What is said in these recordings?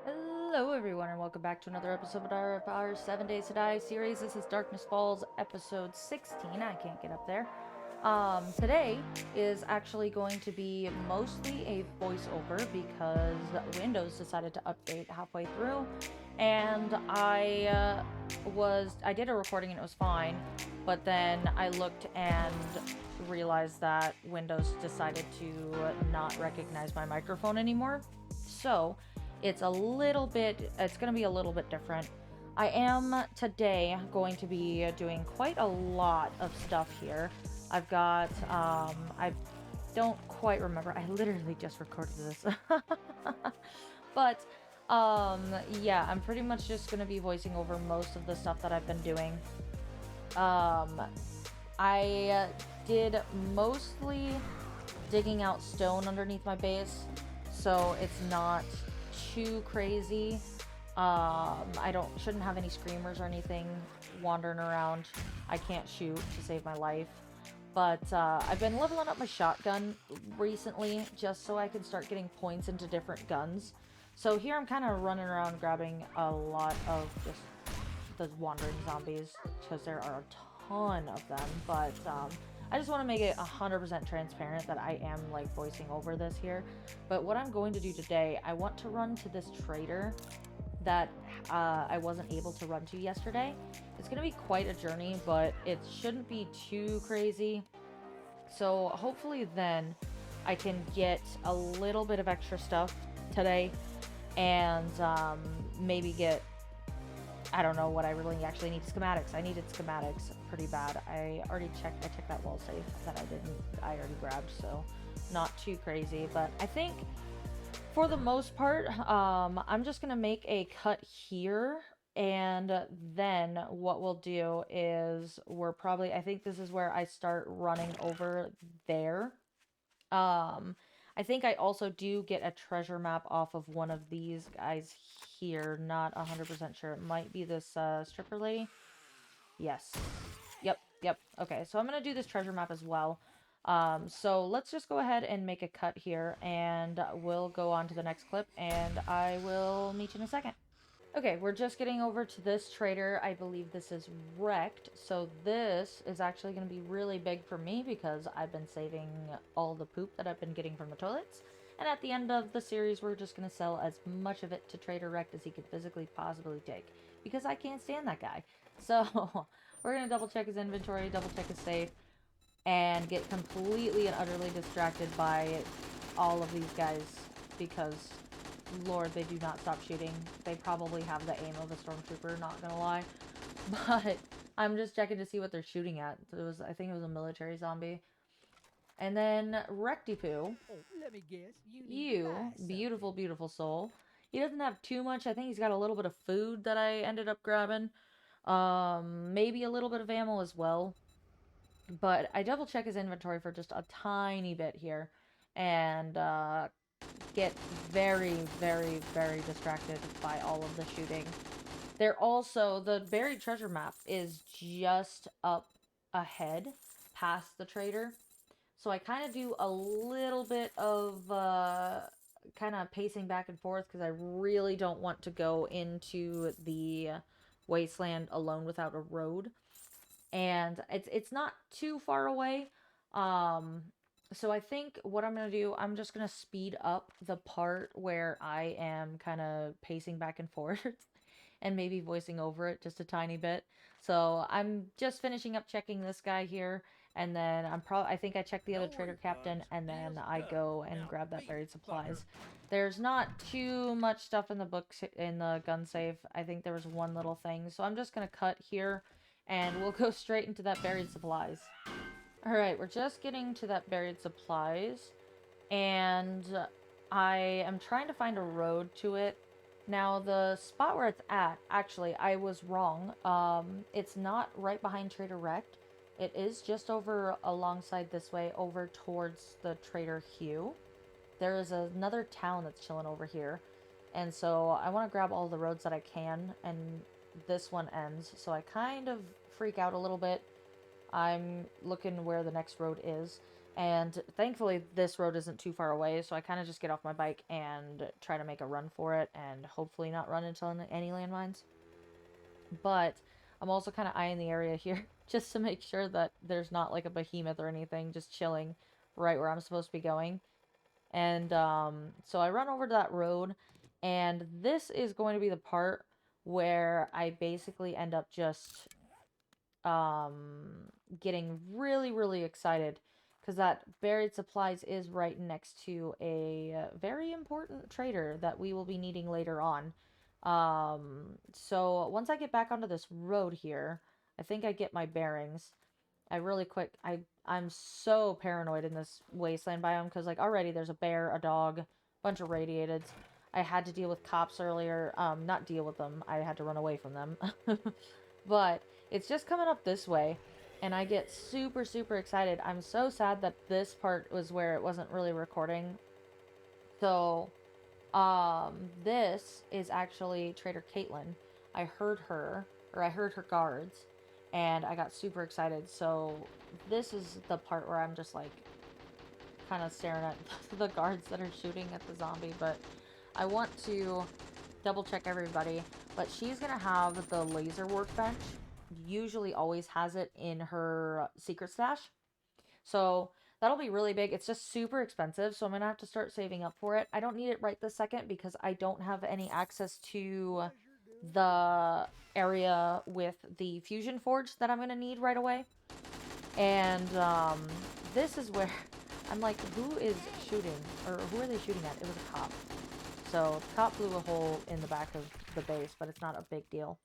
Hello, everyone, and welcome back to another episode of our 7 Days to Die series. This is Darkness Falls, episode 16. I can't get up there. Today is actually going to be mostly a voiceover because Windows decided to update halfway through, and I did a recording and it was fine, but then I looked and realized that Windows decided to not recognize my microphone anymore. So it's going to be a little bit different. I am today going to be doing quite a lot of stuff here. I don't quite remember. I literally just recorded this. But, yeah, I'm pretty much just going to be voicing over most of the stuff that I've been doing. I did mostly digging out stone underneath my base, so it's not too crazy. I shouldn't have any screamers or anything wandering around. I can't shoot to save my life. But I've been leveling up my shotgun recently just so I can start getting points into different guns. So here I'm kind of running around grabbing a lot of just the wandering zombies because there are a ton of them. But I just want to make it 100% transparent that I am like voicing over this here. But what I'm going to do today, I want to run to this trader that I wasn't able to run to yesterday. It's going to be quite a journey, but it shouldn't be too crazy. So hopefully then I can get a little bit of extra stuff today and maybe get, I don't know what I really actually need. Schematics. I needed schematics pretty bad. I checked that wall safe that I already grabbed, so not too crazy. But I think for the most part, I'm just gonna make a cut here, and then what we'll do is I think this is where I start running over there. I think I also do get a treasure map off of one of these guys here. Not 100% sure. It might be this stripper lady. Yes. Yep. Okay, so I'm going to do this treasure map as well. So let's just go ahead and make a cut here, and we'll go on to the next clip, and I will meet you in a second. Okay, we're just getting over to this trader. I believe this is wrecked. So this is actually going to be really big for me because I've been saving all the poop that I've been getting from the toilets. And at the end of the series, we're just going to sell as much of it to Trader Wrecked as he could physically possibly take. Because I can't stand that guy. So we're going to double check his inventory, double check his safe, and get completely and utterly distracted by all of these guys because Lord, they do not stop shooting. They probably have the aim of a stormtrooper, not gonna lie. But I'm just checking to see what they're shooting at. I think it was a military zombie. And then Rectipoo, Oh, let me guess. You need to you buy beautiful, something. beautiful soul. He doesn't have too much. I think he's got a little bit of food that I ended up grabbing. Maybe a little bit of ammo as well. But I double check his inventory for just a tiny bit here. And get very, very, very distracted by all of the shooting. The buried treasure map is just up ahead past the trader. So I kind of do a little bit of kind of pacing back and forth because I really don't want to go into the wasteland alone without a road. And it's not too far away. Um, so I think what I'm gonna do, I'm just gonna speed up the part where I am kind of pacing back and forth and maybe voicing over it just a tiny bit. So I'm just finishing up checking this guy here, and then I think I checked the other Don't trader worry, captain, Bugs. and then Deal's I done. go and Now grab that beat it, buried fucker. supplies. There's not too much stuff in the in the gun safe. I think there was one little thing, so I'm just gonna cut here and we'll go straight into that buried supplies. Alright, we're just getting to that buried supplies, and I am trying to find a road to it. Now, the spot where it's at, actually, I was wrong. It's not right behind Trader Wrecked. It is just over alongside this way, over towards the Trader Hugh. There is another town that's chilling over here. And so I want to grab all the roads that I can, and this one ends. So I kind of freak out a little bit. I'm looking where the next road is. And thankfully, this road isn't too far away, so I kind of just get off my bike and try to make a run for it and hopefully not run into any landmines. But I'm also kind of eyeing the area here just to make sure that there's not like a behemoth or anything just chilling right where I'm supposed to be going. And so I run over to that road, and this is going to be the part where I basically end up just getting really, really excited because that buried supplies is right next to a very important trader that we will be needing later on. So once I get back onto this road here, I think I get my bearings. I'm so paranoid in this wasteland biome because like already there's a bear, a dog, a bunch of radiateds. I had to deal with cops earlier. Not deal with them. I had to run away from them. But it's just coming up this way, and I get super, super excited. I'm so sad that this part was where it wasn't really recording. So, this is actually Trader Caitlin. I heard her, or I heard her guards, and I got super excited. So, this is the part where I'm just like, kind of staring at the guards that are shooting at the zombie, but I want to double check everybody. But she's gonna have the laser workbench. Usually always has it in her secret stash. So that'll be really big. It's just super expensive, so I'm gonna have to start saving up for it. I don't need it right this second because I don't have any access to the area with the fusion forge that I'm gonna need right away. And this is where I'm like, who is shooting? Or who are they shooting at? It was a cop. So the cop blew a hole in the back of the base, but it's not a big deal.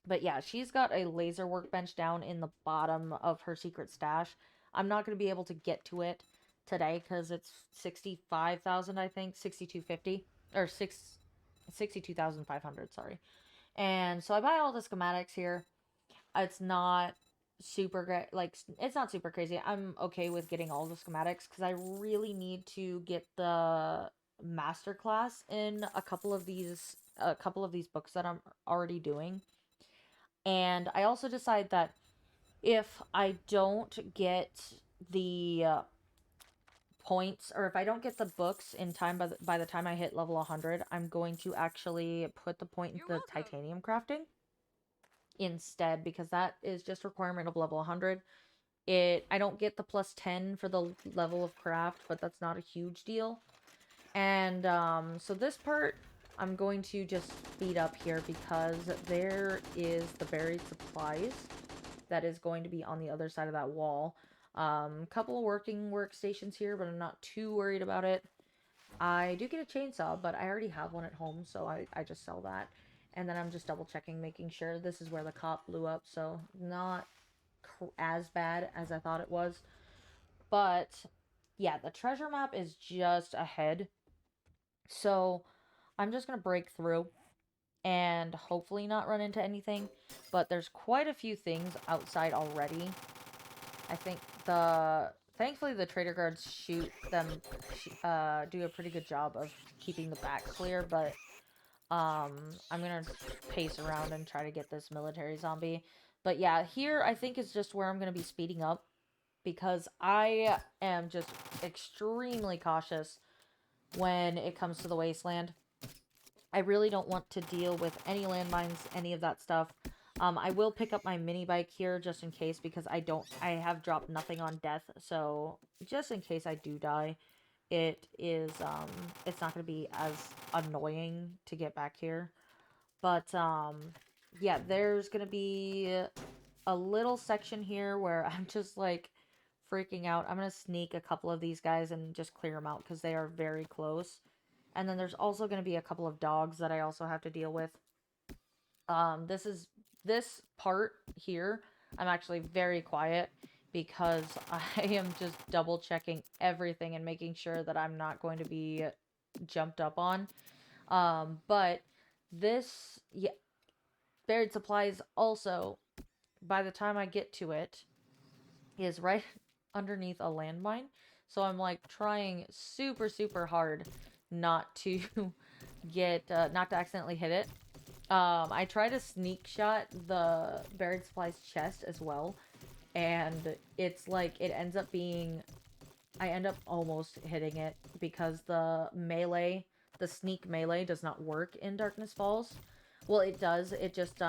But yeah, she's got a laser workbench down in the bottom of her secret stash. I'm not going to be able to get to it today because it's 65,000, I think, 6250 or 62,500, sorry. And so I buy all the schematics here. It's not super great, like it's not super crazy. I'm okay with getting all the schematics because I really need to get the masterclass in a couple of these books that I'm already doing. And I also decide that if I don't get the points, or if I don't get the books in time by the time I hit level 100, I'm going to actually put the point into titanium crafting instead, because that is just requirement of level 100. I don't get the plus 10 for the level of craft, but that's not a huge deal. And so this part I'm going to just speed up here because there is the buried supplies that is going to be on the other side of that wall. Couple of working workstations here, but I'm not too worried about it. I do get a chainsaw, but I already have one at home, so I just sell that. And then I'm just double checking, making sure this is where the cop blew up, so not as bad as I thought it was. But yeah, the treasure map is just ahead. So I'm just going to break through and hopefully not run into anything. But there's quite a few things outside already. I think thankfully the trader guards do a pretty good job of keeping the back clear, but I'm gonna pace around and try to get this military zombie. But yeah, here I think is just where I'm gonna be speeding up because I am just extremely cautious when it comes to the wasteland. I really don't want to deal with any landmines, any of that stuff. I will pick up my mini bike here just in case because I have dropped nothing on death. So just in case I do die, it's not going to be as annoying to get back here. But, yeah, there's going to be a little section here where I'm just like freaking out. I'm going to sneak a couple of these guys and just clear them out because they are very close. And then there's also going to be a couple of dogs that I also have to deal with. This part here, I'm actually very quiet because I am just double checking everything and making sure that I'm not going to be jumped up on. But this, yeah, buried supplies also, by the time I get to it, is right underneath a landmine. So I'm like trying super, super hard not to not to accidentally hit it. I try to sneak shot the buried supplies chest as well, and it's like it ends up being I end up almost hitting it because the sneak melee does not work in Darkness Falls. Well, it does. It just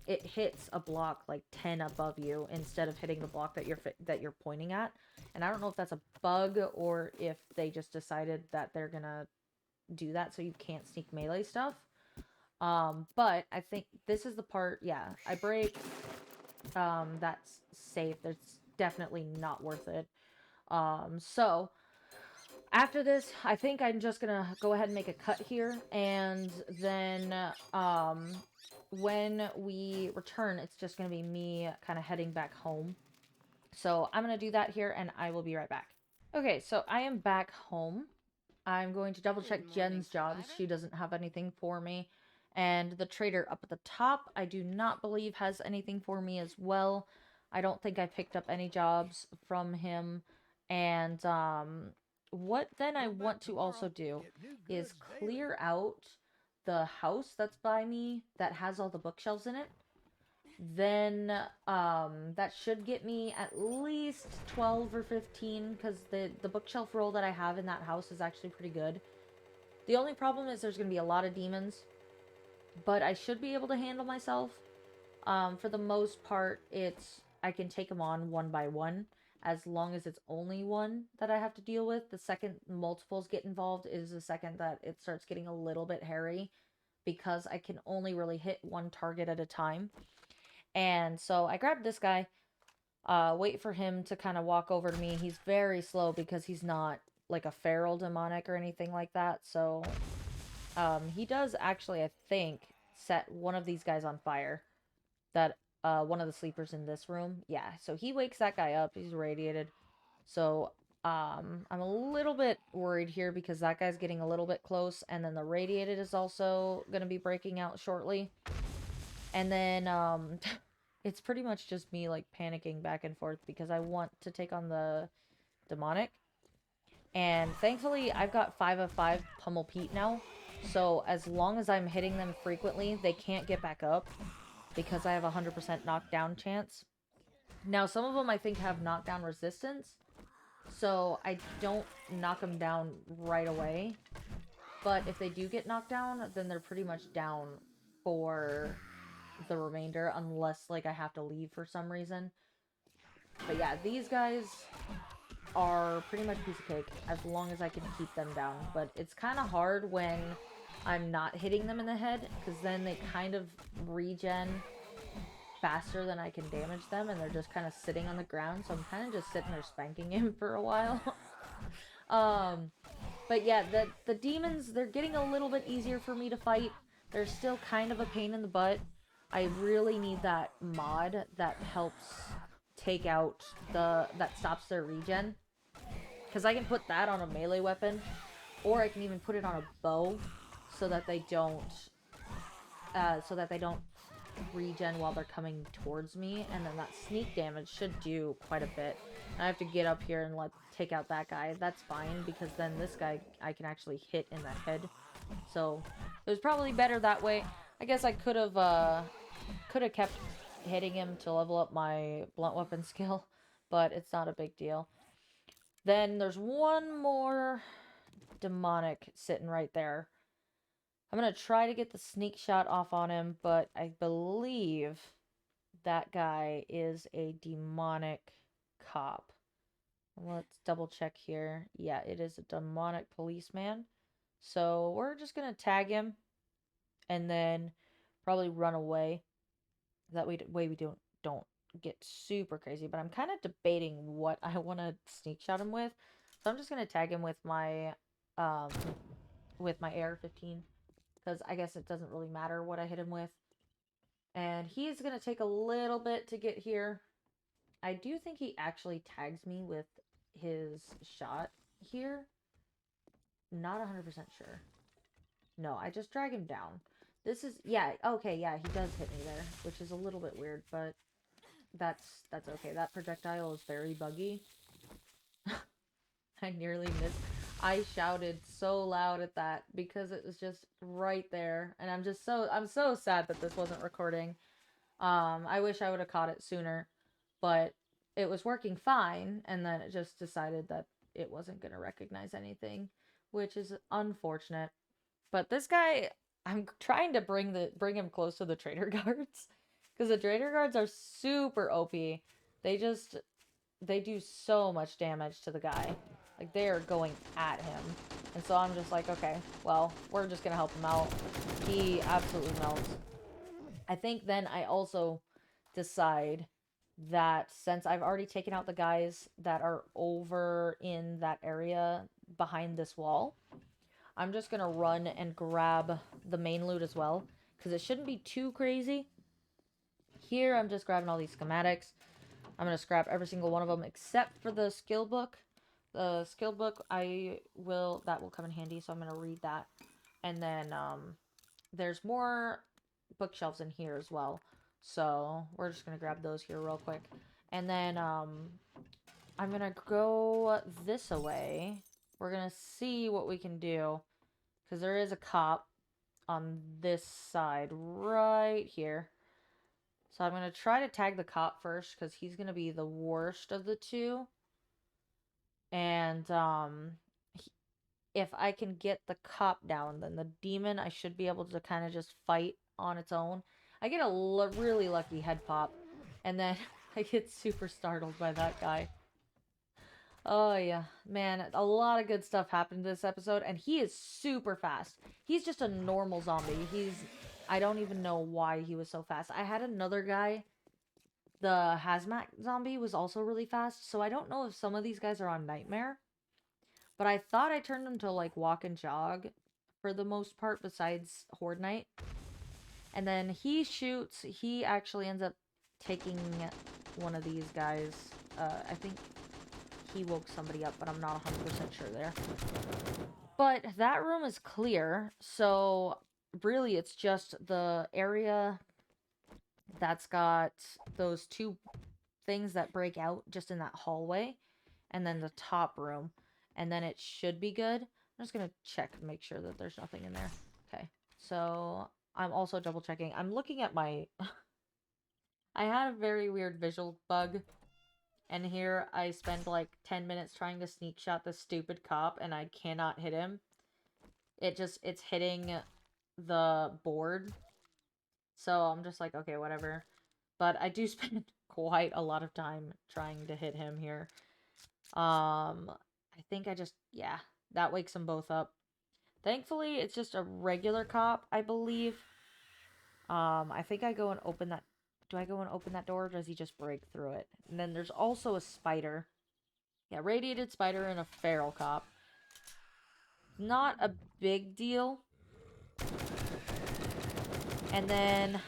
it hits a block like 10 above you instead of hitting the block that you're pointing at. And I don't know if that's a bug or if they just decided that they're gonna do that so you can't sneak melee stuff. But I think this is the part, yeah, I break. That's safe. That's definitely not worth it. So after this, I think I'm just gonna go ahead and make a cut here, and then, when we return, it's just gonna be me kind of heading back home. So I'm gonna do that here, and I will be right back. Okay, so I am back home. I'm going to double check Jen's jobs. She doesn't have anything for me. And the trader up at the top, I do not believe has anything for me as well. I don't think I picked up any jobs from him. And what then I want to also do is clear out the house that's by me that has all the bookshelves in it. Then that should get me at least 12 or 15 because the bookshelf roll that I have in that house is actually pretty good. The only problem is there's going to be a lot of demons, but I should be able to handle myself. For the most part, I can take them on one by one as long as it's only one that I have to deal with. The second multiples get involved is the second that it starts getting a little bit hairy because I can only really hit one target at a time. And so I grabbed this guy, wait for him to kind of walk over to me. He's very slow because he's not like a feral demonic or anything like that. So he does actually, I think, set one of these guys on fire. That one of the sleepers in this room. Yeah, so he wakes that guy up. He's radiated. So I'm a little bit worried here because that guy's getting a little bit close, and then the radiated is also going to be breaking out shortly. And then it's pretty much just me like panicking back and forth because I want to take on the demonic. And thankfully I've got 5 of 5 Pummel Pete now. So as long as I'm hitting them frequently, they can't get back up because I have a 100% knockdown chance. Now some of them I think have knockdown resistance, so I don't knock them down right away. But if they do get knocked down, then they're pretty much down for the remainder, unless like I have to leave for some reason. But yeah, these guys are pretty much a piece of cake as long as I can keep them down. But it's kind of hard when I'm not hitting them in the head, because then they kind of regen faster than I can damage them, and they're just kind of sitting on the ground. So I'm kind of just sitting there spanking him for a while. But yeah, the demons, they're getting a little bit easier for me to fight. They're still kind of a pain in the butt. I really need that mod that helps take out that stops their regen. Because I can put that on a melee weapon, or I can even put it on a bow so that they don't regen while they're coming towards me, and then that sneak damage should do quite a bit. I have to get up here and take out that guy. That's fine, because then this guy I can actually hit in the head. So it was probably better that way. I guess I could have kept hitting him to level up my blunt weapon skill, but it's not a big deal. Then there's one more demonic sitting right there. I'm going to try to get the sneak shot off on him, but I believe that guy is a demonic cop. Let's double check here. Yeah, it is a demonic policeman. So we're just going to tag him and then probably run away. That way we don't get super crazy. But I'm kind of debating what I want to sneak shot him with. So I'm just going to tag him with my AR-15. Because I guess it doesn't really matter what I hit him with. And he's going to take a little bit to get here. I do think he actually tags me with his shot here. Not 100% sure. No, I just drag him down. This is, yeah, okay, yeah, he does hit me there, which is a little bit weird, but that's okay. That projectile is very buggy. I nearly missed. I shouted so loud at that because it was just right there, and I'm so sad that this wasn't recording. I wish I would have caught it sooner, but it was working fine, and then it just decided that it wasn't going to recognize anything, which is unfortunate. But this guy, I'm trying to bring him close to the trader guards because the trader guards are super OP. They do so much damage to the guy. Like, they are going at him. And so I'm just like, okay, well, we're just going to help him out. He absolutely melts. I think then I also decide that since I've already taken out the guys that are over in that area behind this wall, I'm just going to run and grab the main loot as well, because it shouldn't be too crazy. Here, I'm just grabbing all these schematics. I'm going to scrap every single one of them except for the skill book. The skill book, that will come in handy, so I'm going to read that. And then, there's more bookshelves in here as well. So, we're just going to grab those here real quick. And then, I'm going to go this way. We're going to see what we can do. Because there is a cop on this side right here. So I'm going to try to tag the cop first because he's going to be the worst of the two. And if I can get the cop down, then the demon, I should be able to kind of just fight on its own. I get a really lucky head pop. And then I get super startled by that guy. Oh, yeah. Man, a lot of good stuff happened this episode, and he is super fast. He's just a normal zombie. I don't even know why he was so fast. I had another guy, the hazmat zombie, was also really fast, so I don't know if some of these guys are on Nightmare. But I thought I turned him to, like, walk and jog for the most part, besides Horde Night. And then he actually ends up taking one of these guys. I think he woke somebody up, but I'm not 100% sure there. But that room is clear, so really it's just the area that's got those two things that break out just in that hallway, and then the top room, and then it should be good. I'm just gonna check and make sure that there's nothing in there. Okay, so I'm also double checking. I'm looking at my... I had a very weird visual bug. And here I spend like 10 minutes trying to sneak shot the stupid cop and I cannot hit him. It's hitting the board. So I'm just like, okay, whatever. But I do spend quite a lot of time trying to hit him here. I think yeah, that wakes them both up. Thankfully, it's just a regular cop, I believe. I think I go and open that... Do I go and open that door, or does he just break through it? And then there's also a spider. Yeah, radiated spider and a feral cop. Not a big deal. And then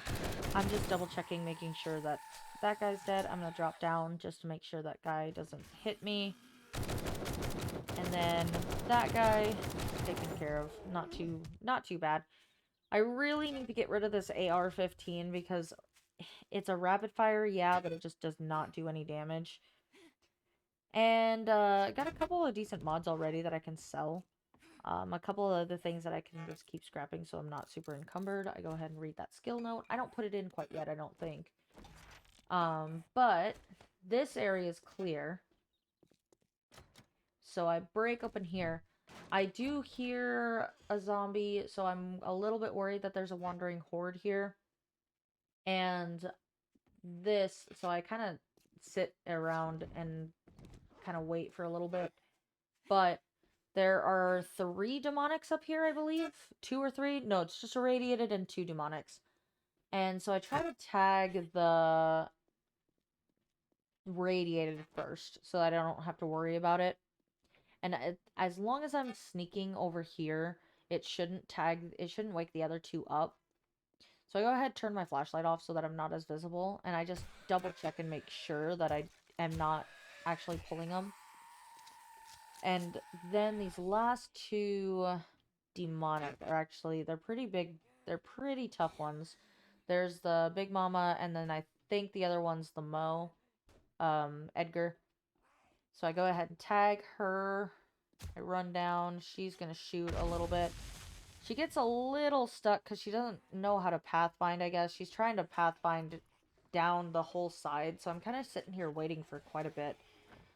I'm just double checking, making sure that that guy's dead. I'm gonna drop down just to make sure that guy doesn't hit me. And then that guy taken care of. Not too bad. I really need to get rid of this AR-15 because it's a rapid fire, yeah, but it just does not do any damage. And got a couple of decent mods already that I can sell. A couple of other things that I can just keep scrapping so I'm not super encumbered. I go ahead and read that skill note. I don't put it in quite yet, I don't think. But this area is clear. So I break open here. I do hear a zombie, so I'm a little bit worried that there's a wandering horde here. And so I kind of sit around and kind of wait for a little bit. But there are 3 demonics up here, I believe. 2 or 3? No, it's just irradiated and 2 demonics. And so I try to tag the radiated first so that I don't have to worry about it. And as long as I'm sneaking over here, it shouldn't wake the other 2 up. So I go ahead and turn my flashlight off so that I'm not as visible, and I just double check and make sure that I am not actually pulling them. And then these last 2 demonic are actually, they're pretty big, they're pretty tough ones. There's the Big Mama, and then I think the other one's the Mo, Edgar. So I go ahead and tag her. I run down. She's gonna shoot a little bit. She gets a little stuck because she doesn't know how to pathfind, I guess. She's trying to pathfind down the whole side, so I'm kind of sitting here waiting for quite a bit.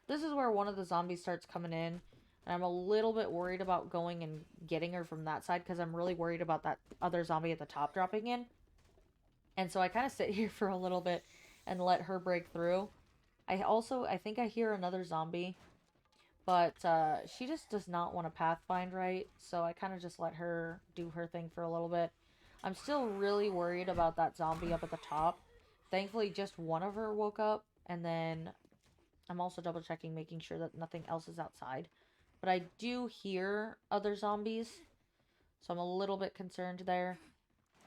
this is where one of the zombies starts coming in. And I'm a little bit worried about going and getting her from that side because I'm really worried about that other zombie at the top dropping in. And so I kind of sit here for a little bit and let her break through. I think I hear another zombie, but she just does not want to pathfind right, so I kind of just let her do her thing for a little bit. I'm still really worried about that zombie up at the top. Thankfully, just one of her woke up, and then I'm also double checking, making sure that nothing else is outside. But I do hear other zombies, so I'm a little bit concerned there.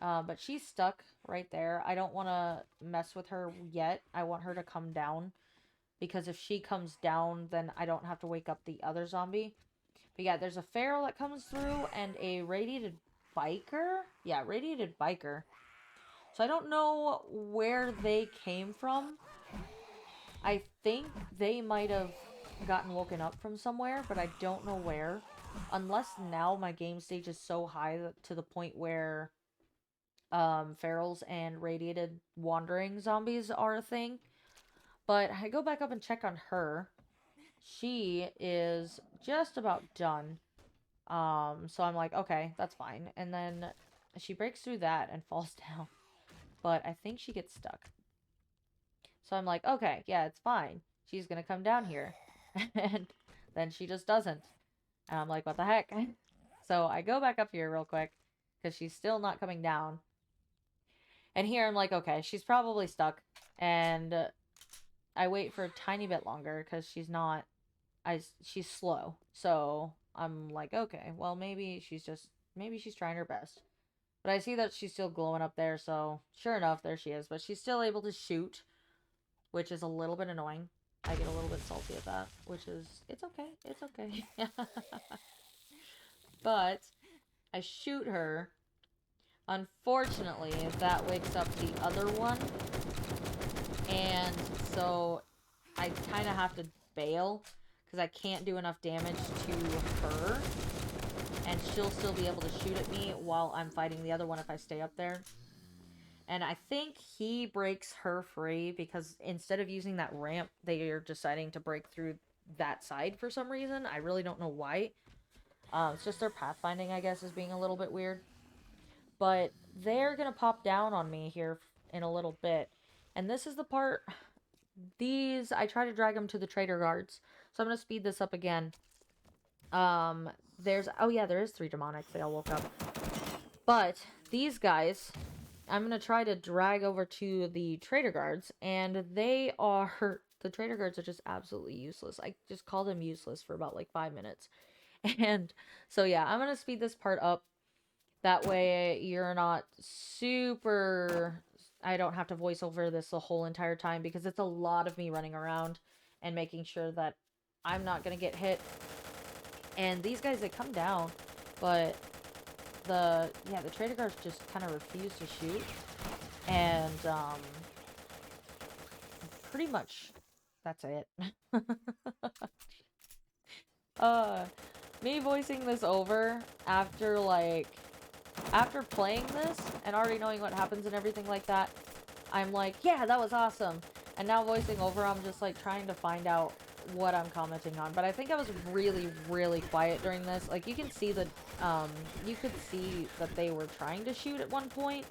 But she's stuck right there. I don't want to mess with her yet. I want her to come down. Because if she comes down, then I don't have to wake up the other zombie. But yeah, there's a feral that comes through and a radiated biker. Yeah, radiated biker. So I don't know where they came from. I think they might have gotten woken up from somewhere, but I don't know where. Unless now my game stage is so high to the point where ferals and radiated wandering zombies are a thing. But I go back up and check on her. She is just about done. So I'm like, okay, that's fine. And then she breaks through that and falls down. But I think she gets stuck. So I'm like, okay, yeah, it's fine. She's gonna come down here. And then she just doesn't. And I'm like, what the heck? So I go back up here real quick. Because she's still not coming down. And here I'm like, okay, she's probably stuck. And I wait for a tiny bit longer because she's slow. So I'm like, okay, well, maybe she's trying her best. But I see that she's still glowing up there, so sure enough, there she is. But she's still able to shoot, which is a little bit annoying. I get a little bit salty at that, which is, it's okay. It's okay. But I shoot her. Unfortunately, that wakes up the other one. And so I kind of have to bail because I can't do enough damage to her. And she'll still be able to shoot at me while I'm fighting the other one if I stay up there. And I think he breaks her free because instead of using that ramp, they are deciding to break through that side for some reason. I really don't know why. It's just their pathfinding, I guess, is being a little bit weird. But they're going to pop down on me here in a little bit. And this is the part... I try to drag them to the trader guards. So I'm going to speed this up again. Oh yeah, there is 3 demonics. They all woke up. But these guys, I'm going to try to drag over to the trader guards. And the trader guards are just absolutely useless. I just called them useless for about like 5 minutes. And so yeah, I'm going to speed this part up. That way you're not super... I don't have to voice over this the whole entire time because it's a lot of me running around and making sure that I'm not going to get hit. And these guys, they come down, but the trader guards just kind of refuse to shoot. And pretty much that's it. Me voicing this over after playing this and already knowing what happens and everything like that, I'm like, yeah, that was awesome. And now voicing over, I'm just like trying to find out what I'm commenting on. But I think I was really, really quiet during this. Like, you can see that, you could see that they were trying to shoot at one point,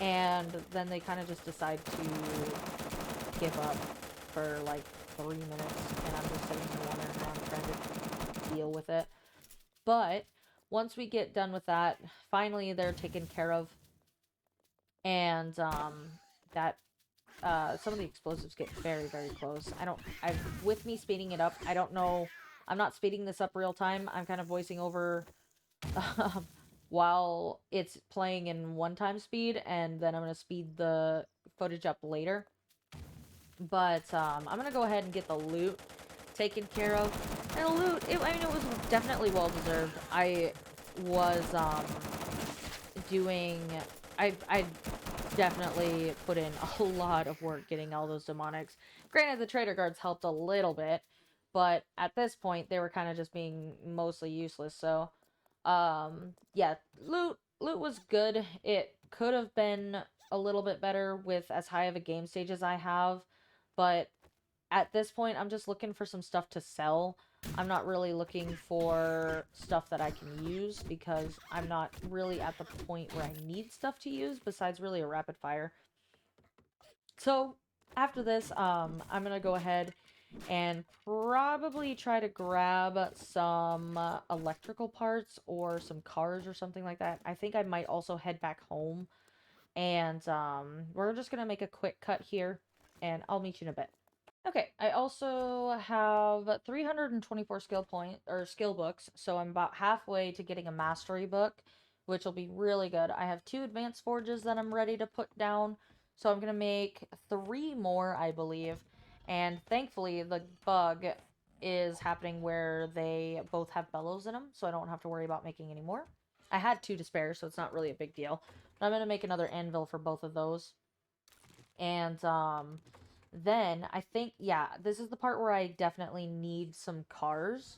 and then they kind of just decide to give up for like 3 minutes, and I'm just sitting here wandering around trying to deal with it. But once we get done with that, finally they're taken care of. And some of the explosives get very, very close. With me speeding it up, I don't know, I'm not speeding this up real time. I'm kind of voicing over while it's playing in 1x speed, and then I'm going to speed the footage up later. But I'm going to go ahead and get the loot taken care of. And the loot, it was definitely well deserved. I was I definitely put in a lot of work getting all those demonics. Granted, the trader guards helped a little bit, but at this point they were kind of just being mostly useless. So yeah, loot was good. It could have been a little bit better with as high of a game stage as I have, but at this point, I'm just looking for some stuff to sell. I'm not really looking for stuff that I can use because I'm not really at the point where I need stuff to use besides really a rapid fire. So after this, I'm gonna go ahead and probably try to grab some electrical parts or some cars or something like that. I think I might also head back home, and we're just gonna make a quick cut here, and I'll meet you in a bit. Okay, I also have 324 skill books, so I'm about halfway to getting a mastery book, which will be really good. I have 2 advanced forges that I'm ready to put down, so I'm gonna make 3 more, I believe. And thankfully, the bug is happening where they both have bellows in them, so I don't have to worry about making any more. I had 2 to spare, so it's not really a big deal. But I'm gonna make another anvil for both of those. And then I think, yeah, this is the part where I definitely need some cars.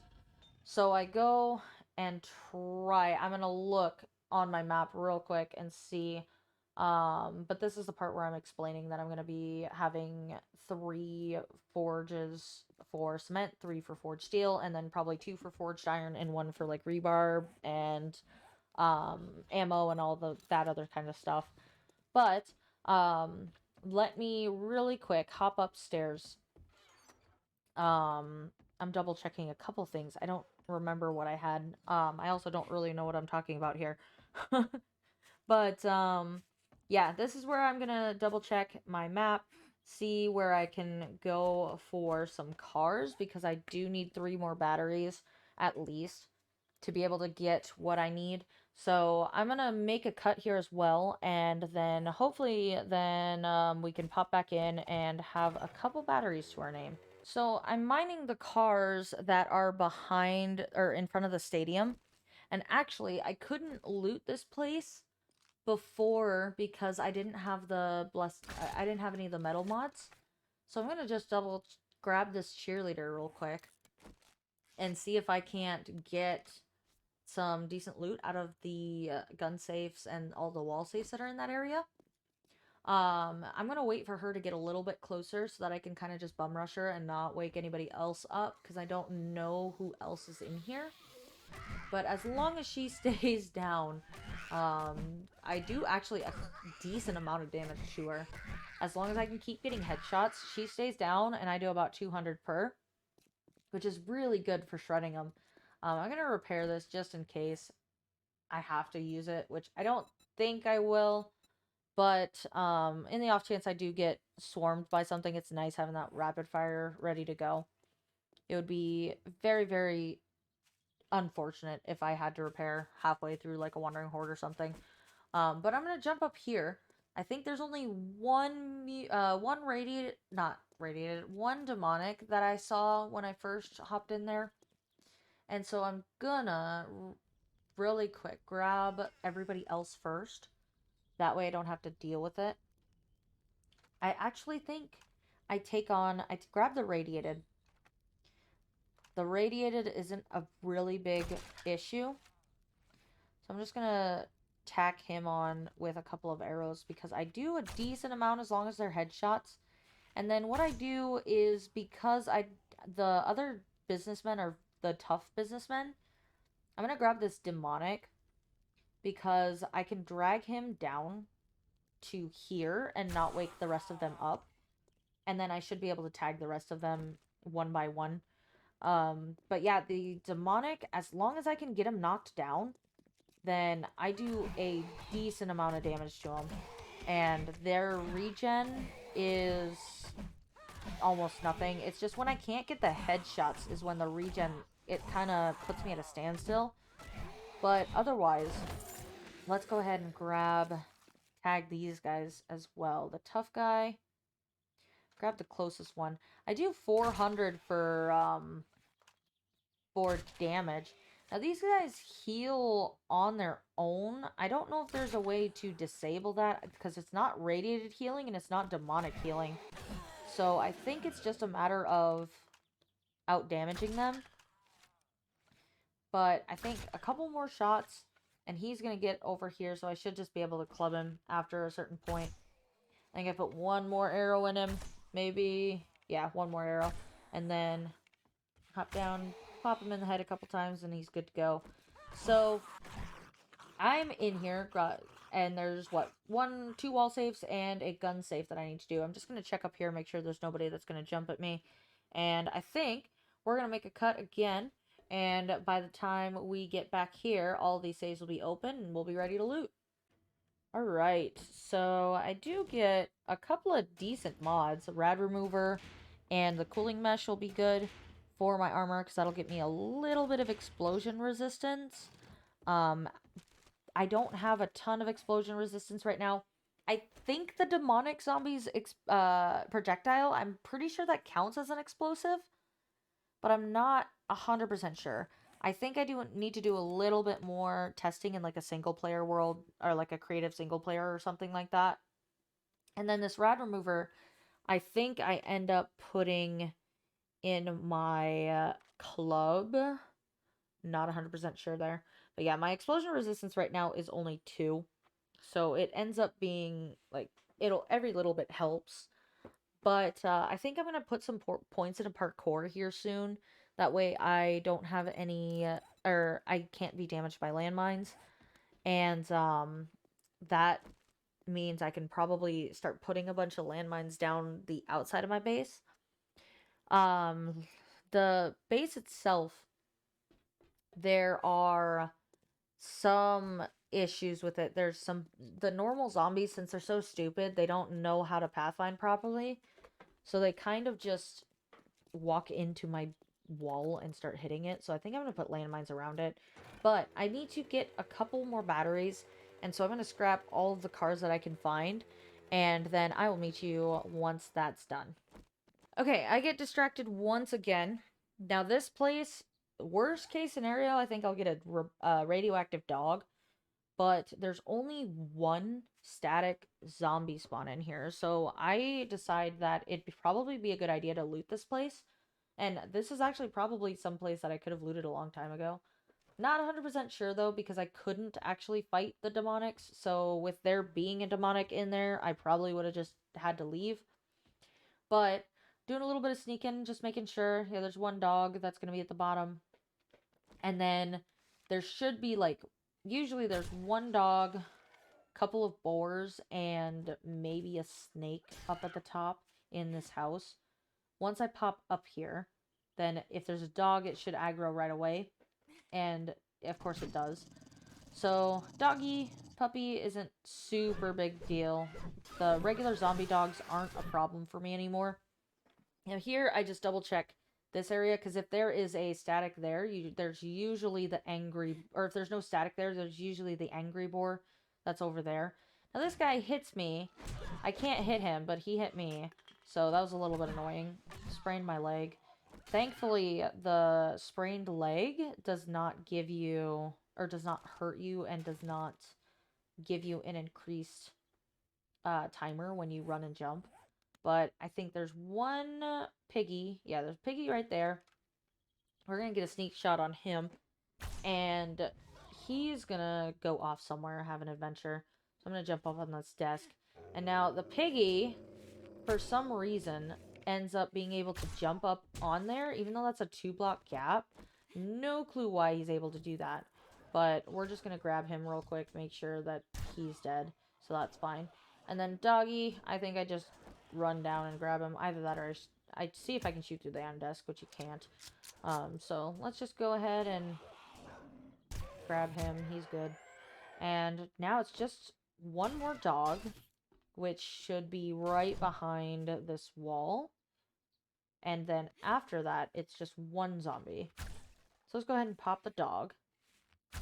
So I go and try. I'm gonna look on my map real quick and see. But this is the part where I'm explaining that I'm gonna be having 3 forges for cement, 3 for forged steel, and then probably 2 for forged iron and 1 for like rebar and ammo and all that other kind of stuff. But let me really quick hop upstairs. I'm double checking a couple things. I don't remember what I had. I also don't really know what I'm talking about here. But yeah, this is where I'm gonna double check my map, see where I can go for some cars because I do need 3 more batteries at least to be able to get what I need. So I'm gonna make a cut here as well, and then hopefully then we can pop back in and have a couple batteries to our name. So I'm mining the cars that are behind or in front of the stadium, and actually I couldn't loot this place before because I didn't have I didn't have any of the metal mods. So I'm gonna just double grab this cheerleader real quick and see if I can't get some decent loot out of the gun safes and all the wall safes that are in that area. I'm gonna wait for her to get a little bit closer so that I can kind of just bum rush her and not wake anybody else up because I don't know who else is in here. But as long as she stays down, I do actually a decent amount of damage to her. As long as I can keep getting headshots, she stays down and I do about 200 per, which is really good for shredding them. I'm going to repair this just in case I have to use it, which I don't think I will. But in the off chance I do get swarmed by something, it's nice having that rapid fire ready to go. It would be very, very unfortunate if I had to repair halfway through like a wandering horde or something. But I'm going to jump up here. I think there's only one one demonic that I saw when I first hopped in there. And so I'm gonna really quick grab everybody else first. That way I don't have to deal with it. I actually think I grab the radiated. The radiated isn't a really big issue. So I'm just gonna tack him on with a couple of arrows because I do a decent amount as long as they're headshots. And then what I do is because the other businessmen are the tough businessmen, I'm gonna grab this demonic because I can drag him down to here and not wake the rest of them up. And then I should be able to tag the rest of them one by one. But yeah, the demonic, as long as I can get him knocked down, then I do a decent amount of damage to them. And their regen is almost nothing. It's just when I can't get the headshots is when the regen, it kind of puts me at a standstill. But otherwise, let's go ahead and tag these guys as well. The tough guy, grab the closest one. I do 400 for damage. Now these guys heal on their own. I don't know if there's a way to disable that because it's not radiated healing and it's not demonic healing. So I think it's just a matter of out damaging them. But I think a couple more shots and he's going to get over here, so I should just be able to club him after a certain point. I think I put one more arrow in him, maybe. Yeah, one more arrow. And then hop down, pop him in the head a couple times, and he's good to go. So I'm in here, and there's what, two wall safes and a gun safe that I need to do. I'm just gonna check up here, make sure there's nobody that's gonna jump at me, and I think we're gonna make a cut again. And by the time we get back here, all these saves will be open and we'll be ready to loot. Alright, so I do get a couple of decent mods. The rad remover and the cooling mesh will be good for my armor because that'll get me a little bit of explosion resistance. I don't have a ton of explosion resistance right now. I think the demonic zombies projectile, I'm pretty sure that counts as an explosive, but I'm not 100% sure. I think I do need to do a little bit more testing in like a single player world or like a creative single player or something like that. And then this rad remover, I think I end up putting in my club. Not 100% sure there. But yeah, my explosion resistance right now is only 2. So it ends up being like, every little bit helps. But I think I'm going to put some points into parkour here soon. That way I don't have any, or I can't be damaged by landmines. And that means I can probably start putting a bunch of landmines down the outside of my base. The base itself, there are some issues with it. There's the normal zombies, since they're so stupid, they don't know how to pathfind properly. So they kind of just walk into my wall and start hitting it. So I think I'm going to put landmines around it. But I need to get a couple more batteries. And so I'm going to scrap all of the cars that I can find. And then I will meet you once that's done. Okay, I get distracted once again. Now this place, worst case scenario, I think I'll get a radioactive dog. But there's only one static zombie spawn in here. So I decide that it'd probably be a good idea to loot this place. And this is actually probably some place that I could have looted a long time ago. Not 100% sure though, because I couldn't actually fight the demonics. So with there being a demonic in there, I probably would have just had to leave. But doing a little bit of sneaking, just making sure. Yeah, there's one dog that's going to be at the bottom. And then there should be like, usually there's one dog, couple of boars, and maybe a snake up at the top in this house. Once I pop up here, then if there's a dog, it should aggro right away. And of course it does. So doggy, puppy isn't super big deal. The regular zombie dogs aren't a problem for me anymore. Now here I just double check this area, because if there is a static there, there's usually the angry, or if there's no static there, there's usually the angry boar that's over there. Now this guy hits me. I can't hit him, but he hit me. So that was a little bit annoying. Sprained my leg. Thankfully, the sprained leg does not give you, or does not hurt you, and does not give you an increased timer when you run and jump. But I think there's one piggy. Yeah, there's piggy right there. We're going to get a sneak shot on him. And he's going to go off somewhere, have an adventure. So I'm going to jump up on this desk. And now the piggy, for some reason, ends up being able to jump up on there, even though that's a 2-block gap. No clue why he's able to do that. But we're just going to grab him real quick, make sure that he's dead. So that's fine. And then doggy, I think I just run down and grab him. Either that or I see if I can shoot through the iron desk, which you can't. So let's just go ahead and grab him. He's good. And now it's just one more dog, which should be right behind this wall. And then after that, it's just one zombie. So let's go ahead and pop the dog.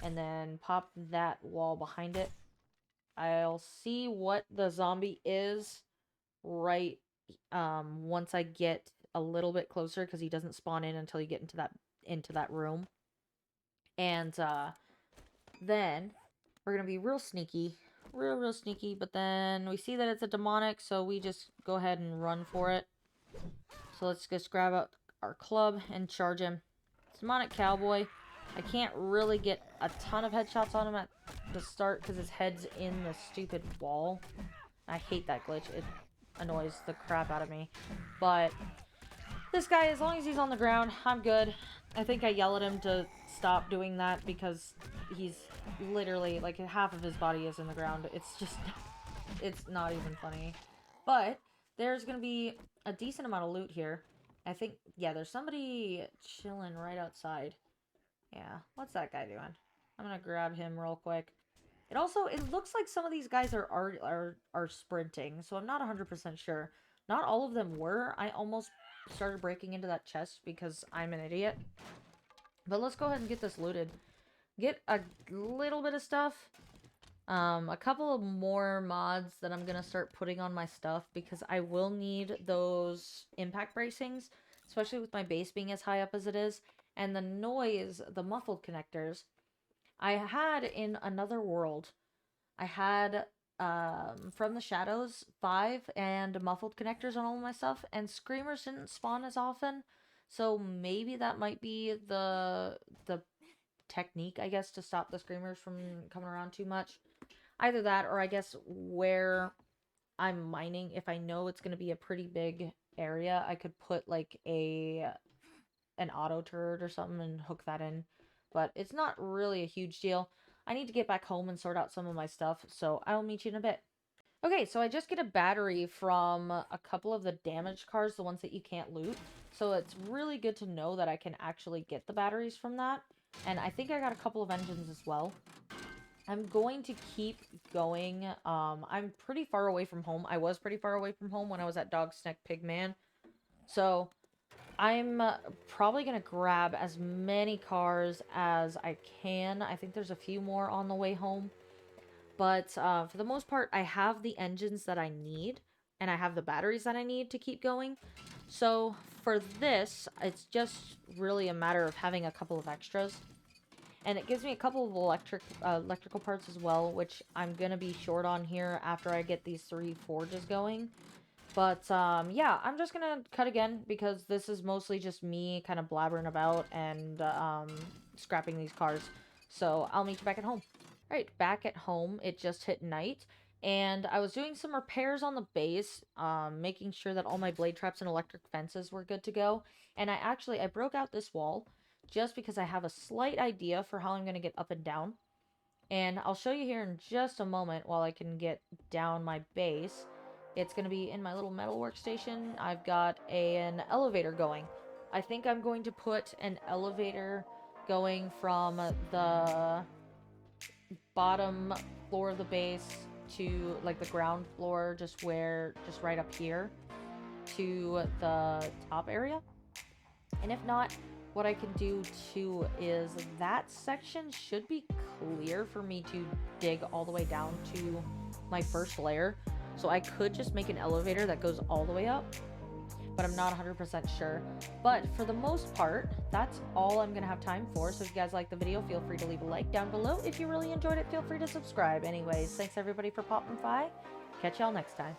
And then pop that wall behind it. I'll see what the zombie is right once I get a little bit closer, because he doesn't spawn in until you get into that room. And then we're gonna be real sneaky, real sneaky. But then we see that it's a demonic, so we just go ahead and run for it. So let's just grab up our club and charge him. It's demonic cowboy. I can't really get a ton of headshots on him at the start because his head's in the stupid wall. I hate that glitch. It annoys the crap out of me. But This guy, as long as he's on the ground, I'm good. I think I yell at him to stop doing that because he's literally, like, half of his body is in the ground. It's just, it's not even funny. But there's gonna be a decent amount of loot here. I think, yeah, there's somebody chilling right outside. Yeah, what's that guy doing? I'm gonna grab him real quick. It looks like some of these guys are sprinting, so I'm not 100% sure. Not all of them were. I almost started breaking into that chest because I'm an idiot. But let's go ahead and get this looted. Get a little bit of stuff. A couple of more mods that I'm gonna start putting on my stuff because I will need those impact bracings, especially with my base being as high up as it is. And the noise, the muffled connectors, I had in another world, I had From the Shadows 5 and muffled connectors on all of my stuff, and screamers didn't spawn as often, so maybe that might be the technique, I guess, to stop the screamers from coming around too much. Either that, or I guess where I'm mining, if I know it's going to be a pretty big area, I could put like an auto turret or something and hook that in. But it's not really a huge deal. I need to get back home and sort out some of my stuff, so I'll meet you in a bit. Okay, so I just get a battery from a couple of the damaged cars, the ones that you can't loot. So it's really good to know that I can actually get the batteries from that. And I think I got a couple of engines as well. I'm going to keep going. I'm pretty far away from home. I was pretty far away from home when I was at Dog's Neck Pigman. So I'm probably going to grab as many cars as I can. I think there's a few more on the way home. But for the most part, I have the engines that I need. And I have the batteries that I need to keep going. So for this, it's just really a matter of having a couple of extras. And it gives me a couple of electrical parts as well, which I'm going to be short on here after I get these 3 forges going. But, yeah, I'm just going to cut again because this is mostly just me kind of blabbering about and scrapping these cars. So I'll meet you back at home. Alright, back at home. It just hit night. And I was doing some repairs on the base, making sure that all my blade traps and electric fences were good to go. And I broke out this wall just because I have a slight idea for how I'm going to get up and down. And I'll show you here in just a moment while I can get down my base. It's going to be in my little metal workstation. I've got an elevator going. I think I'm going to put an elevator going from the bottom floor of the base to like the ground floor, just right up here to the top area. And if not, what I can do too is that section should be clear for me to dig all the way down to my first layer. So I could just make an elevator that goes all the way up, but I'm not 100% sure. But for the most part, that's all I'm going to have time for. So if you guys like the video, feel free to leave a like down below. If you really enjoyed it, feel free to subscribe. Anyways, thanks everybody for popping by. Catch y'all next time.